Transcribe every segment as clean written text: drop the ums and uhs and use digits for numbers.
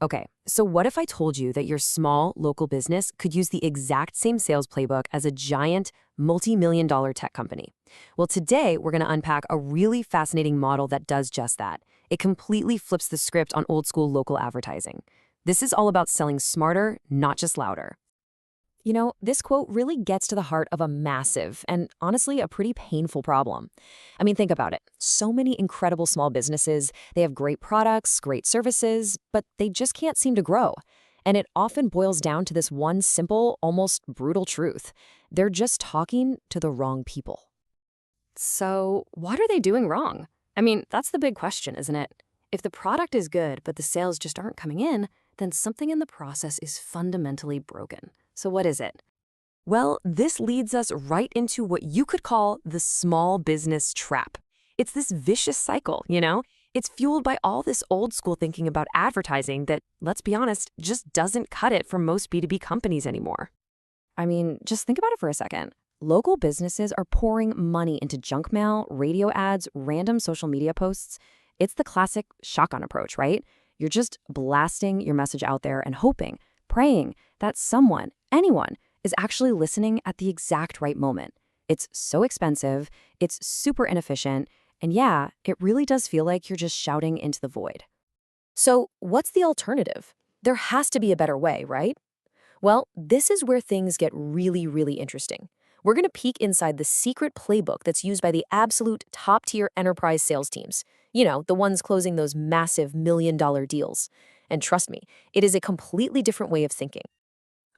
Okay, so what if I told you that your small local business could use the exact same sales playbook as a giant, multi-million-dollar tech company? Well, today we're going to unpack a really fascinating model that does just that. It completely flips the script on old-school local advertising. This is all about selling smarter, not just louder. You know, this quote really gets to the heart of a massive and honestly a pretty painful problem. I mean, think about it. So many incredible small businesses, they have great products, great services, but they just can't seem to grow. And it often boils down to this one simple, almost brutal truth. They're just talking to the wrong people. So, what are they doing wrong? I mean, that's the big question, isn't it? If the product is good, but the sales just aren't coming in, then something in the process is fundamentally broken. So what is it? Well, this leads us right into what you could call the small business trap. It's this vicious cycle, you know? It's fueled by all this old school thinking about advertising that, let's be honest, just doesn't cut it for most B2B companies anymore. I mean, just think about it for a second. Local businesses are pouring money into junk mail, radio ads, random social media posts. It's the classic shotgun approach, right? You're just blasting your message out there and hoping, praying that someone, anyone, is actually listening at the exact right moment. It's so expensive, it's super inefficient, and yeah, it really does feel like you're just shouting into the void. So, what's the alternative? There has to be a better way, right? Well, this is where things get really, really interesting. We're going to peek inside the secret playbook that's used by the absolute top-tier enterprise sales teams. You know, the ones closing those massive million-dollar deals. And trust me, it is a completely different way of thinking.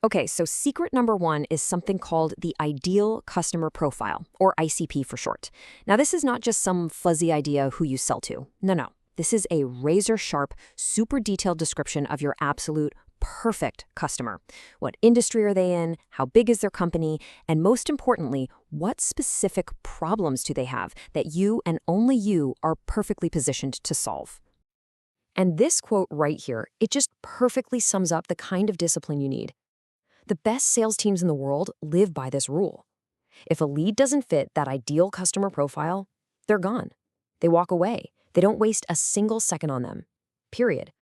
Okay, so secret number one is something called the ideal customer profile, or ICP for short. Now, this is not just some fuzzy idea who you sell to. No. This is a razor-sharp, super detailed description of your absolute perfect customer. What industry are they in? How big is their company? And most importantly, what specific problems do they have that you and only you are perfectly positioned to solve? And this quote right here, it just perfectly sums up the kind of discipline you need. The best sales teams in the world live by this rule. If a lead doesn't fit that ideal customer profile, they're gone. They walk away. They don't waste a single second on them. Period.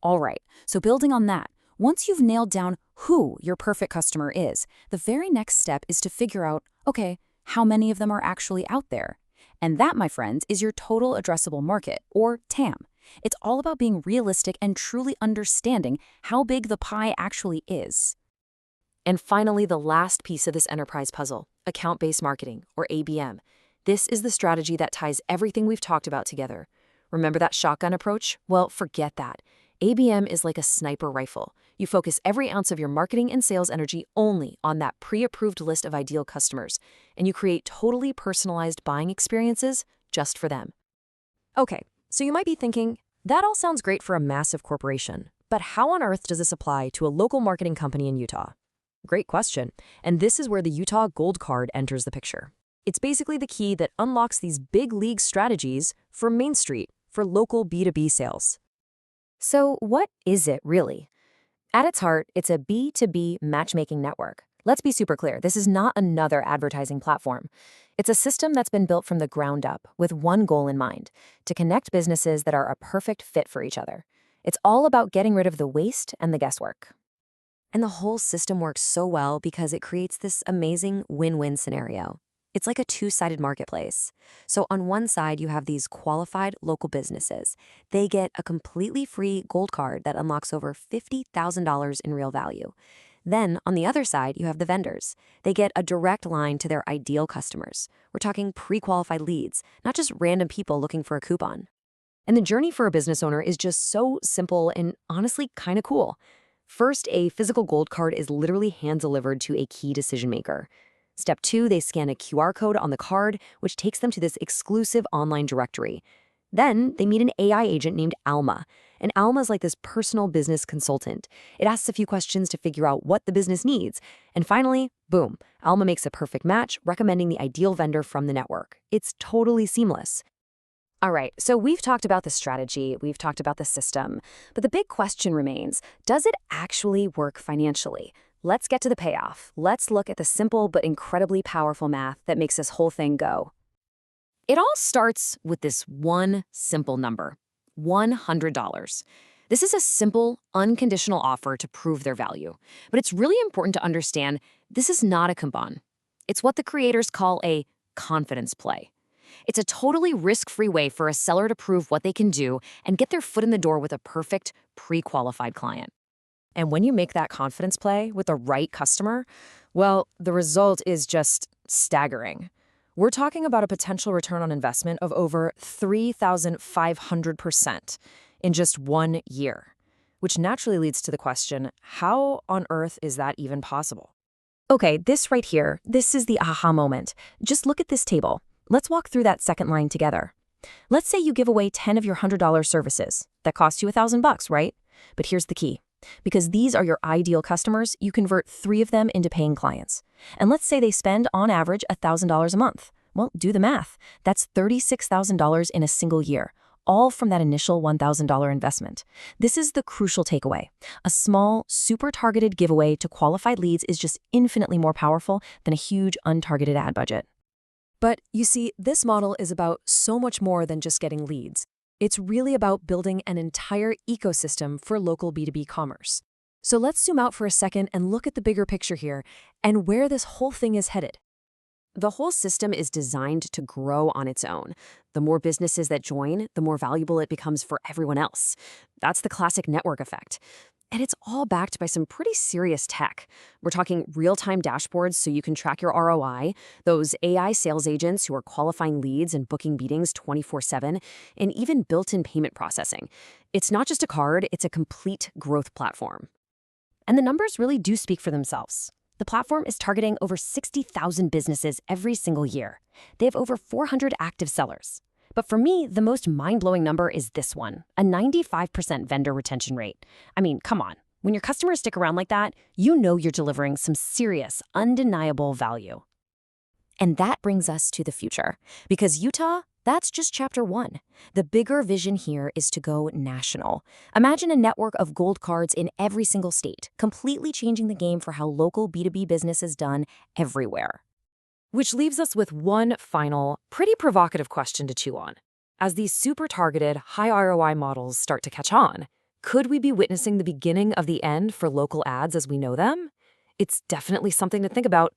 All right, so building on that, once you've nailed down who your perfect customer is, the very next step is to figure out, okay, how many of them are actually out there? And that, my friends, is your total addressable market, or TAM. It's all about being realistic and truly understanding how big the pie actually is. And finally, the last piece of this enterprise puzzle, account-based marketing, or ABM. This is the strategy that ties everything we've talked about together. Remember that shotgun approach? Well, forget that. ABM is like a sniper rifle. You focus every ounce of your marketing and sales energy only on that pre-approved list of ideal customers, and you create totally personalized buying experiences just for them. Okay, so you might be thinking, that all sounds great for a massive corporation, but how on earth does this apply to a local marketing company in Utah? Great question, and this is where the UtahGoldCard enters the picture. It's basically the key that unlocks these big league strategies for Main Street, for local B2B sales. So what is it really? At its heart, it's a B2B matchmaking network. Let's be super clear, this is not another advertising platform. It's a system that's been built from the ground up with one goal in mind, to connect businesses that are a perfect fit for each other. It's all about getting rid of the waste and the guesswork. And the whole system works so well because it creates this amazing win-win scenario. It's like a two-sided marketplace. So on one side, you have these qualified local businesses. They get a completely free gold card that unlocks over $50,000 in real value. Then on the other side, you have the vendors. They get a direct line to their ideal customers. We're talking pre-qualified leads, not just random people looking for a coupon. And the journey for a business owner is just so simple and honestly kind of cool. First, a physical gold card is literally hand-delivered to a key decision maker. Step 2, they scan a QR code on the card, which takes them to this exclusive online directory. Then they meet an AI agent named Alma. And Alma is like this personal business consultant. It asks a few questions to figure out what the business needs. And finally, boom, Alma makes a perfect match, recommending the ideal vendor from the network. It's totally seamless. All right, so we've talked about the strategy, we've talked about the system, but the big question remains, does it actually work financially? Let's get to the payoff. Let's look at the simple but incredibly powerful math that makes this whole thing go. It all starts with this one simple number, $100. This is a simple, unconditional offer to prove their value. But it's really important to understand this is not a coupon. It's what the creators call a confidence play. It's a totally risk-free way for a seller to prove what they can do and get their foot in the door with a perfect, pre-qualified client. And when you make that confidence play with the right customer, well, the result is just staggering. We're talking about a potential return on investment of over 3,500% in just 1 year, which naturally leads to the question, how on earth is that even possible? Okay, this right here, this is the aha moment. Just look at this table. Let's walk through that second line together. Let's say you give away 10 of your $100 services. That costs you $1,000, right? But here's the key. Because these are your ideal customers, you convert 3 of them into paying clients. And let's say they spend, on average, $1,000 a month. Well, do the math. That's $36,000 in a single year, all from that initial $1,000 investment. This is the crucial takeaway. A small, super targeted giveaway to qualified leads is just infinitely more powerful than a huge, untargeted ad budget. But you see, this model is about so much more than just getting leads. It's really about building an entire ecosystem for local B2B commerce. So let's zoom out for a second and look at the bigger picture here and where this whole thing is headed. The whole system is designed to grow on its own. The more businesses that join, the more valuable it becomes for everyone else. That's the classic network effect. And it's all backed by some pretty serious tech. We're talking real-time dashboards so you can track your ROI, those AI sales agents who are qualifying leads and booking meetings 24/7, and even built-in payment processing. It's not just a card, it's a complete growth platform. And the numbers really do speak for themselves. The platform is targeting over 60,000 businesses every single year. They have over 400 active sellers. But for me, the most mind-blowing number is this one, a 95% vendor retention rate. I mean, come on. When your customers stick around like that, you know you're delivering some serious, undeniable value. And that brings us to the future. Because Utah, that's just chapter 1. The bigger vision here is to go national. Imagine a network of gold cards in every single state, completely changing the game for how local B2B business is done everywhere. Which leaves us with one final, pretty provocative question to chew on. As these super targeted, high ROI models start to catch on, could we be witnessing the beginning of the end for local ads as we know them? It's definitely something to think about.